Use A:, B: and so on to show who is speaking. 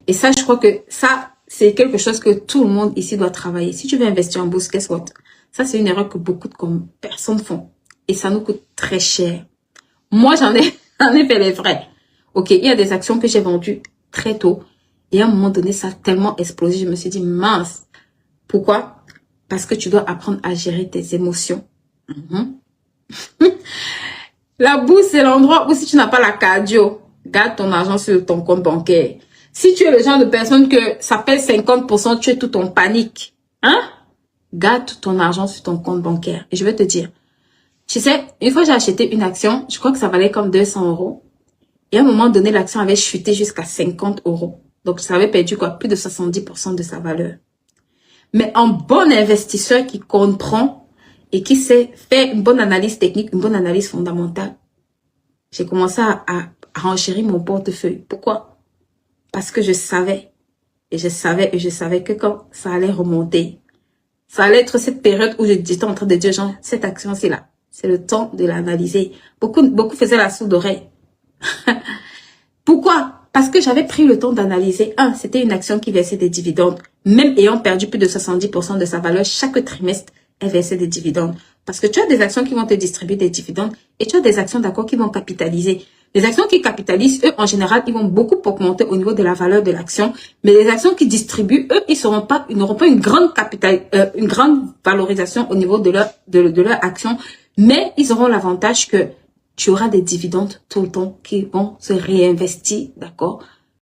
A: Et ça, je crois que ça, c'est quelque chose que tout le monde ici doit travailler. Si tu veux investir en bourse, guess what? Ça, c'est une erreur que beaucoup de personnes font. Et ça nous coûte très cher. Moi, j'en ai fait les vrais. Ok, il y a des actions que j'ai vendues très tôt. Et à un moment donné, ça a tellement explosé. Je me suis dit, mince. Pourquoi? Parce que tu dois apprendre à gérer tes émotions. La bourse, c'est l'endroit où si tu n'as pas la cardio, garde ton argent sur ton compte bancaire. Si tu es le genre de personne que ça pèse 50%, tu es tout en panique. Hein? Garde ton argent sur ton compte bancaire. Et je vais te dire, tu sais, une fois j'ai acheté une action, je crois que ça valait comme 200 €. Et à un moment donné, l'action avait chuté jusqu'à 50 €. Donc, ça avait perdu quoi? Plus de 70% de sa valeur. Mais un bon investisseur qui comprend et qui sait faire une bonne analyse technique, une bonne analyse fondamentale, j'ai commencé à renchérir mon portefeuille. Pourquoi? Parce que je savais que quand ça allait remonter, ça allait être cette période où j'étais en train de dire, genre, cette action, c'est là. C'est le temps de l'analyser. Beaucoup faisaient la sourde oreille. Pourquoi? Parce que j'avais pris le temps d'analyser. C'était une action qui versait des dividendes. Même ayant perdu plus de 70% de sa valeur, chaque trimestre, elle versait des dividendes. Parce que tu as des actions qui vont te distribuer des dividendes et tu as des actions, d'accord, qui vont capitaliser. Les actions qui capitalisent, eux, en général, ils vont beaucoup augmenter au niveau de la valeur de l'action. Mais les actions qui distribuent, eux, ils n'auront pas une grande valorisation au niveau de leur action. Mais ils auront l'avantage que tu auras des dividendes tout le temps qui vont se réinvestir, d'accord,